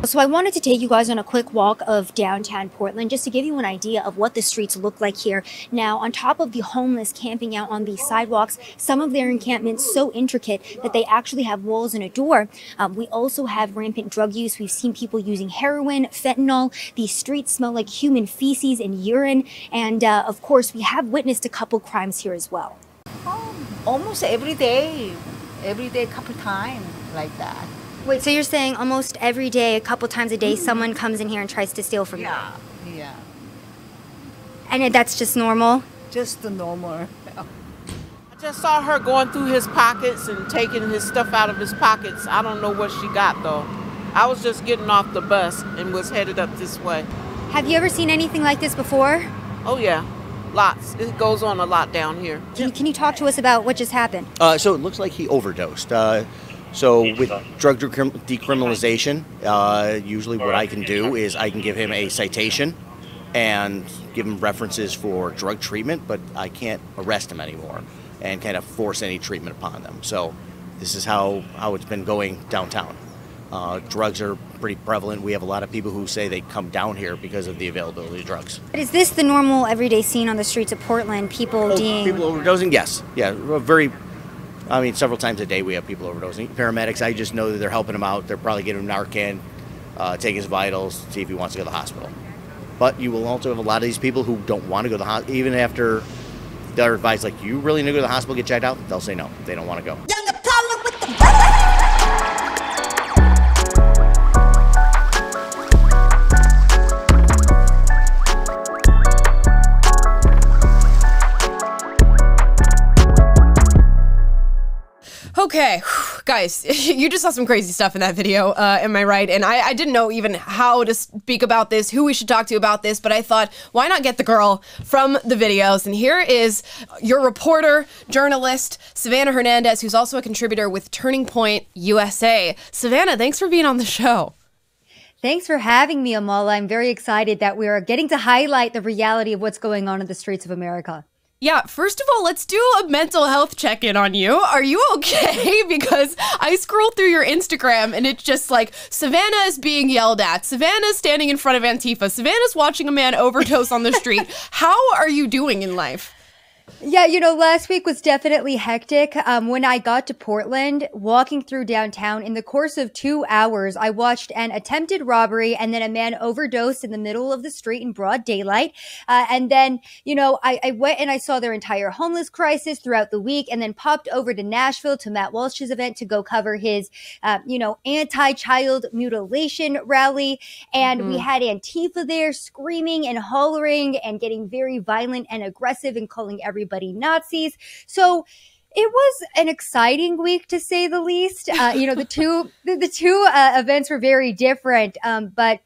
So I wanted to take you guys on a quick walk of downtown Portland just to give you an idea of what the streets look like here. Now, on top of the homeless camping out on the sidewalks, some of their encampments so intricate that they actually have walls and a door. We also have rampant drug use. We've seen people using heroin, fentanyl. These streets smell like human feces and urine. And of course, we have witnessed a couple crimes here as well. Almost every day, a couple times like that. Wait, so you're saying almost every day, a couple times a day, someone comes in here and tries to steal from you? Yeah. And that's just normal? Just the normal. I just saw her going through his pockets and taking his stuff out of his pockets. I don't know what she got, though. I was just getting off the bus and was headed up this way. Have you ever seen anything like this before? Oh, yeah. Lots. It goes on a lot down here. Can you talk to us about what just happened? So it looks like he overdosed. So with drug decriminalization, usually what I can do is I can give him a citation and give him references for drug treatment, but I can't arrest him anymore and kind of force any treatment upon them. So this is how it's been going downtown. Drugs are pretty prevalent. We have a lot of people who say they come down here because of the availability of drugs. But is this the normal everyday scene on the streets of Portland? People overdosing? Yes. Yeah, several times a day we have people overdosing. Paramedics, I just know that they're helping him out. They're probably giving him Narcan, take his vitals, see if he wants to go to the hospital. But you will also have a lot of these people who don't want to go to the hospital, even after they're advised, like, you really need to go to the hospital, get checked out? They'll say no, they don't want to go. Okay, guys, you just saw some crazy stuff in that video, am I right? And I didn't know even how to speak about this, who we should talk to about this, but I thought, why not get the girl from the videos? And here is your reporter, journalist, Savanah Hernandez, who's also a contributor with Turning Point USA. Savannah, thanks for being on the show. Thanks for having me, Amala. I'm very excited that we are getting to highlight the reality of what's going on in the streets of America. Yeah, first of all, let's do a mental health check-in on you. Are you okay? Because I scroll through your Instagram and it's just like, Savannah is being yelled at. Savannah's standing in front of Antifa. Savannah's watching a man overdose on the street. How are you doing in life? Yeah, last week was definitely hectic. When I got to Portland, walking through downtown, in the course of 2 hours, I watched an attempted robbery and then a man overdosed in the middle of the street in broad daylight. And then, I went and I saw their entire homeless crisis throughout the week and then popped over to Nashville to Matt Walsh's event to go cover his, anti-child mutilation rally. And we had Antifa there screaming and hollering and getting very violent and aggressive and calling everybody Nazis. So it was an exciting week, to say the least. The two events were very different. But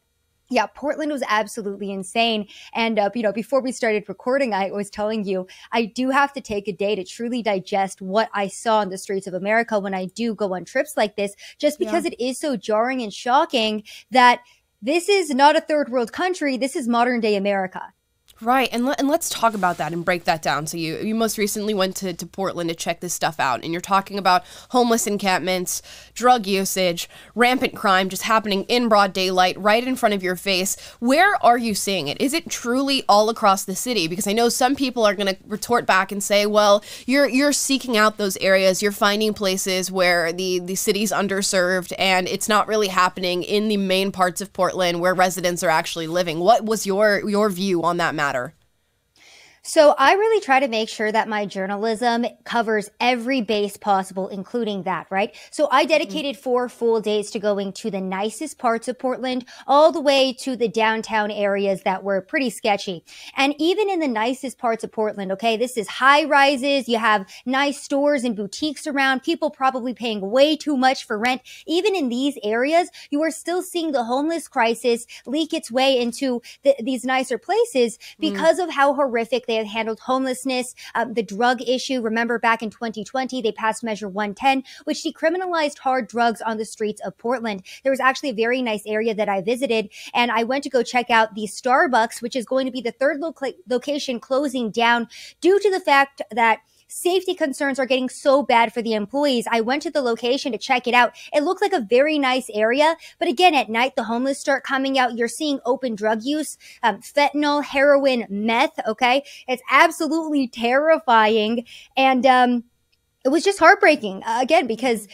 yeah, Portland was absolutely insane. And, before we started recording, I was telling you, I do have to take a day to truly digest what I saw on the streets of America when I do go on trips like this, just because it is so jarring and shocking that this is not a third world country. This is modern day America. Right, and let's talk about that and break that down. So you most recently went to Portland to check this stuff out, and you're talking about homeless encampments, drug usage, rampant crime just happening in broad daylight right in front of your face. Where are you seeing it? Is it truly all across the city? Because I know some people are going to retort back and say, well, you're seeking out those areas, you're finding places where the city's underserved, and it's not really happening in the main parts of Portland where residents are actually living. What was your view on that matter? So I really try to make sure that my journalism covers every base possible, including that, right? So I dedicated 4 full days to going to the nicest parts of Portland, all the way to the downtown areas that were pretty sketchy. And even in the nicest parts of Portland, okay, this is high rises. You have nice stores and boutiques around, people probably paying way too much for rent. Even in these areas, you are still seeing the homeless crisis leak its way into these nicer places because of how horrific they have handled homelessness, the drug issue. Remember back in 2020, they passed Measure 110, which decriminalized hard drugs on the streets of Portland. There was actually a very nice area that I visited, and I went to go check out the Starbucks, which is going to be the third location closing down due to the fact that safety concerns are getting so bad for the employees. I went to the location to check it out. It looked like a very nice area. But again, at night, the homeless start coming out. You're seeing open drug use, fentanyl, heroin, meth. Okay. It's absolutely terrifying. And, it was just heartbreaking again, because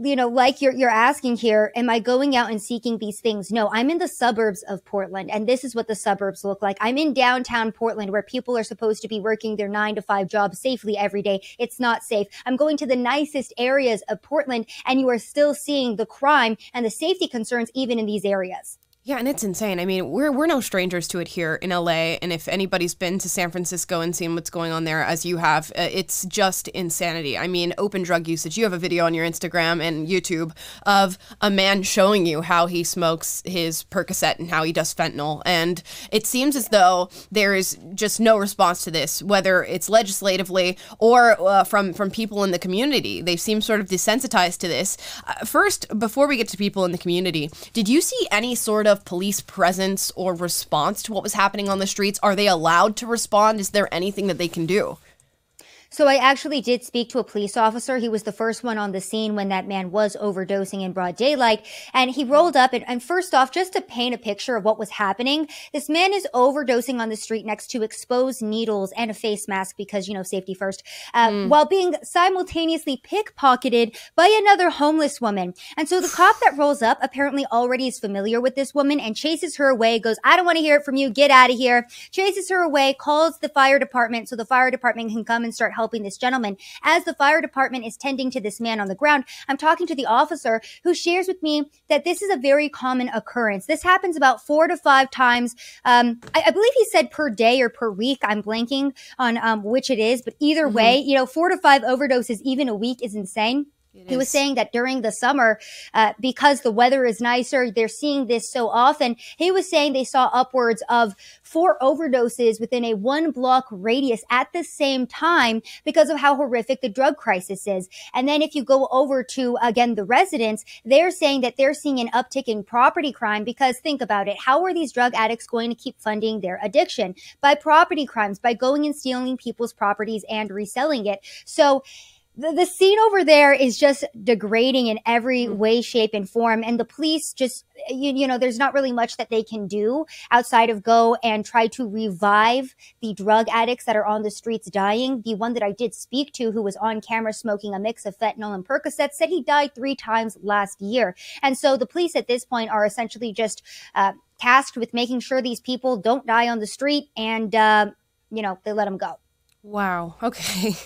like you're asking here, am I going out and seeking these things? No, I'm in the suburbs of Portland, and this is what the suburbs look like. I'm in downtown Portland, where people are supposed to be working their 9-to-5 jobs safely every day. It's not safe. I'm going to the nicest areas of Portland, and you are still seeing the crime and the safety concerns even in these areas. Yeah, and it's insane. I mean, we're no strangers to it here in LA, and if anybody's been to San Francisco and seen what's going on there, as you have, it's just insanity. I mean, open drug usage. You have a video on your Instagram and YouTube of a man showing you how he smokes his Percocet and how he does fentanyl, and it seems as though there is just no response to this, whether it's legislatively or from people in the community. They seem sort of desensitized to this. First, before we get to people in the community, did you see any sort of police presence or response to what was happening on the streets? Are they allowed to respond? Is there anything that they can do? So I actually did speak to a police officer. He was the first one on the scene when that man was overdosing in broad daylight. And he rolled up and first off, just to paint a picture of what was happening, this man is overdosing on the street next to exposed needles and a face mask because, safety first, while being simultaneously pickpocketed by another homeless woman. And so the cop that rolls up apparently already is familiar with this woman and chases her away, goes, I don't want to hear it from you. Get out of here. Chases her away, calls the fire department so the fire department can come and start helping this gentleman. As the fire department is tending to this man on the ground, I'm talking to the officer who shares with me that this is a very common occurrence. This happens about 4 to 5 times. I believe he said per day or per week. I'm blanking on which it is, but either way, 4 to 5 overdoses even a week is insane. He was saying that during the summer, because the weather is nicer, they're seeing this so often. He was saying they saw upwards of 4 overdoses within a 1-block radius at the same time because of how horrific the drug crisis is. And then if you go over to, again, the residents, they're saying that they're seeing an uptick in property crime because think about it. How are these drug addicts going to keep funding their addiction? By property crimes, by going and stealing people's properties and reselling it. So the scene over there is just degrading in every way, shape, and form. And the police just, there's not really much that they can do outside of go and try to revive the drug addicts that are on the streets dying. The one that I did speak to, who was on camera smoking a mix of fentanyl and Percocet, said he died 3 times last year. And so the police at this point are essentially just tasked with making sure these people don't die on the street and, they let them go. Wow. Okay.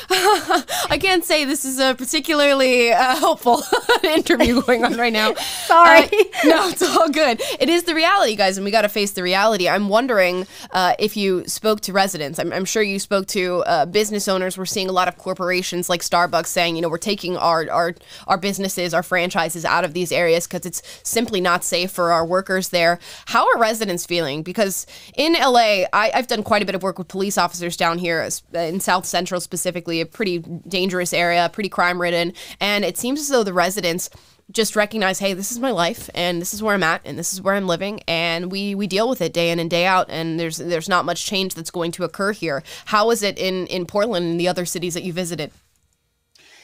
I can't say this is a particularly hopeful interview going on right now. Sorry. No, it's all good. It is the reality, guys, and we got to face the reality. I'm wondering if you spoke to residents. I'm sure you spoke to business owners. We're seeing a lot of corporations like Starbucks saying, we're taking our businesses, our franchises out of these areas because it's simply not safe for our workers there. How are residents feeling? Because in LA, I've done quite a bit of work with police officers down here, in South Central specifically, a pretty dangerous area, pretty crime-ridden, and it seems as though the residents just recognize, hey, this is my life, and this is where I'm at, and this is where I'm living, and we deal with it day in and day out, and there's not much change that's going to occur here. How is it in Portland and the other cities that you visited?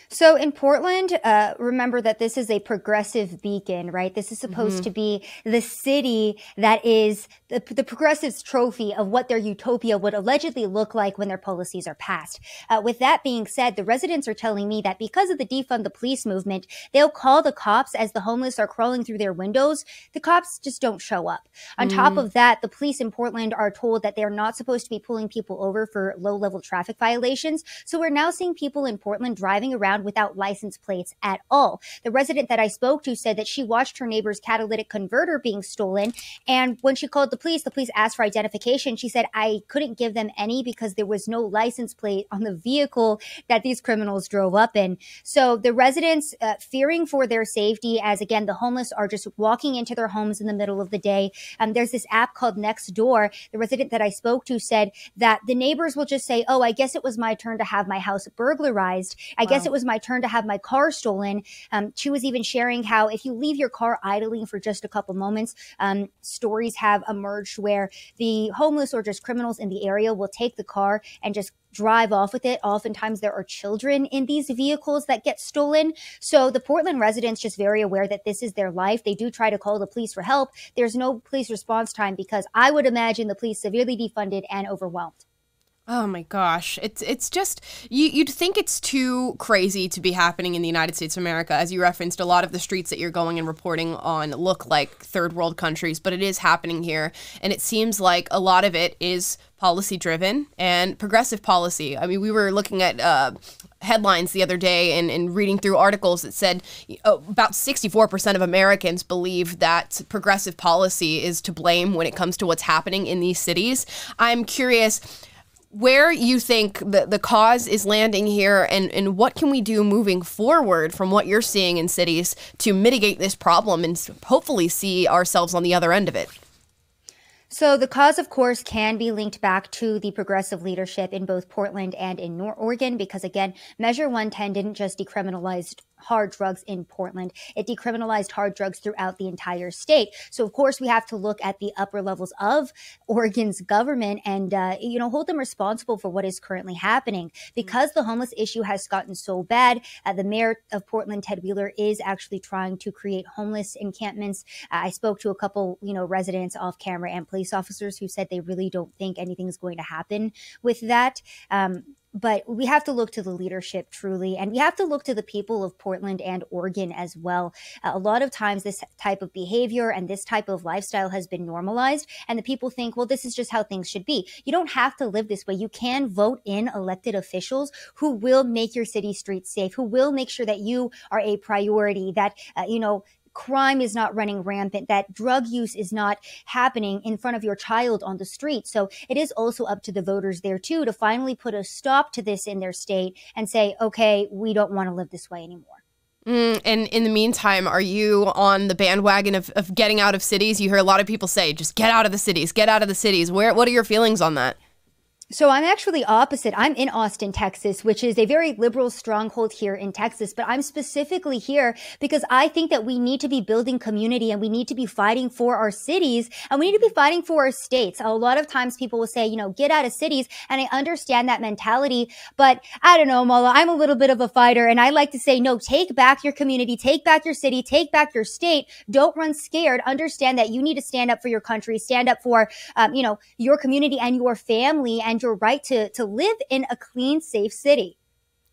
So in Portland, remember that this is a progressive beacon, right? This is supposed to be the city that is the progressives' trophy of what their utopia would allegedly look like when their policies are passed. With that being said, the residents are telling me that because of the defund the police movement, they'll call the cops as the homeless are crawling through their windows. The cops just don't show up. On top of that, the police in Portland are told that they're not supposed to be pulling people over for low-level traffic violations. So we're now seeing people in Portland driving around without license plates at all. The resident that I spoke to said that she watched her neighbor's catalytic converter being stolen. And when she called the police asked for identification. She said, I couldn't give them any because there was no license plate on the vehicle that these criminals drove up in. So the residents fearing for their safety, as again, the homeless are just walking into their homes in the middle of the day. There's this app called Nextdoor. The resident that I spoke to said that the neighbors will just say, oh, I guess it was my turn to have my house burglarized. I guess it was was my turn to have my car stolen. She was even sharing how if you leave your car idling for just a couple moments, stories have emerged where the homeless or just criminals in the area will take the car and just drive off with it. Oftentimes there are children in these vehicles that get stolen. So the Portland residents just very aware that this is their life. They do try to call the police for help. There's no police response time because I would imagine the police severely defunded and overwhelmed. Oh my gosh. It's just, you'd think it's too crazy to be happening in the United States of America. As you referenced, a lot of the streets that you're going and reporting on look like third world countries, but it is happening here. And it seems like a lot of it is policy driven and progressive policy. I mean, we were looking at headlines the other day and reading through articles that said about 64% of Americans believe that progressive policy is to blame when it comes to what's happening in these cities. I'm curious where you think the cause is landing here, and what can we do moving forward from what you're seeing in cities to mitigate this problem and hopefully see ourselves on the other end of it? So the cause, of course, can be linked back to the progressive leadership in both Portland and in Oregon, because, again, Measure 110 didn't just decriminalize hard drugs in Portland. It decriminalized hard drugs throughout the entire state. So, of course, we have to look at the upper levels of Oregon's government and, hold them responsible for what is currently happening. Because the homeless issue has gotten so bad, the mayor of Portland, Ted Wheeler, is actually trying to create homeless encampments. I spoke to a couple, residents off camera and police officers who said they really don't think anything's going to happen with that. But we have to look to the leadership truly, and we have to look to the people of Portland and Oregon as well. A lot of times this type of behavior and this type of lifestyle has been normalized, and the people think, well, this is just how things should be. You don't have to live this way. You can vote in elected officials who will make your city streets safe, who will make sure that you are a priority, that, crime is not running rampant, that drug use is not happening in front of your child on the street. So it is also up to the voters there too to finally put a stop to this in their state and say, okay, we don't want to live this way anymore. And in the meantime, are you on the bandwagon of getting out of cities? You hear a lot of people say, just get out of the cities, get out of the cities. What are your feelings on that? So I'm actually opposite. I'm in Austin, Texas, which is a very liberal stronghold here in Texas. But I'm specifically here because I think that we need to be building community and we need to be fighting for our cities and we need to be fighting for our states. A lot of times people will say, get out of cities. And I understand that mentality. But I don't know, Amala, I'm a little bit of a fighter. And I like to say, no, take back your community, take back your city, take back your state. Don't run scared. Understand that you need to stand up for your country, stand up for, your community and your family and your right to live in a clean, safe city.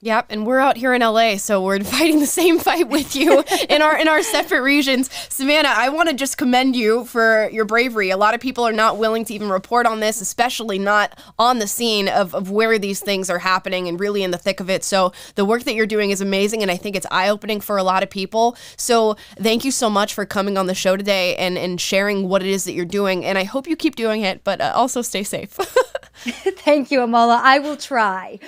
Yep, and we're out here in LA, so we're fighting the same fight with you in our separate regions. Savannah, I want to just commend you for your bravery. A lot of people are not willing to even report on this, especially not on the scene of where these things are happening and really in the thick of it. So the work that you're doing is amazing, and I think it's eye-opening for a lot of people. So thank you so much for coming on the show today and sharing what it is that you're doing, and I hope you keep doing it, but also stay safe. Thank you, Amala. I will try.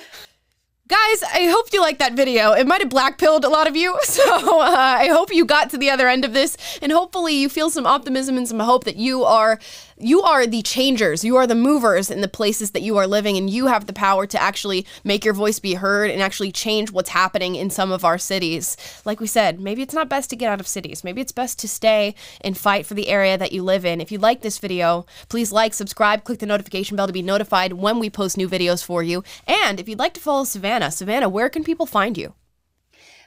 Guys, I hope you liked that video. It might have black-pilled a lot of you, so I hope you got to the other end of this, and hopefully you feel some optimism and some hope that you are the changers, you are the movers in the places that you are living, and you have the power to actually make your voice be heard and actually change what's happening in some of our cities. Like we said, maybe it's not best to get out of cities. Maybe it's best to stay and fight for the area that you live in. If you like this video, please like, subscribe, click the notification bell to be notified when we post new videos for you. And if you'd like to follow Savannah, where can people find you?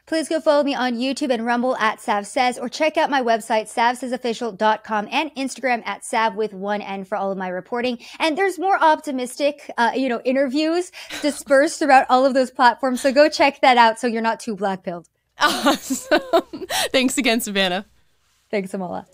Please go follow me on YouTube and Rumble at SavSays, or check out my website, savsaysofficial.com, and Instagram at Sav with one N for all of my reporting. And there's more optimistic, interviews dispersed throughout all of those platforms. So go check that out so you're not too black-pilled. Awesome. Thanks again, Savannah. Thanks, Amala.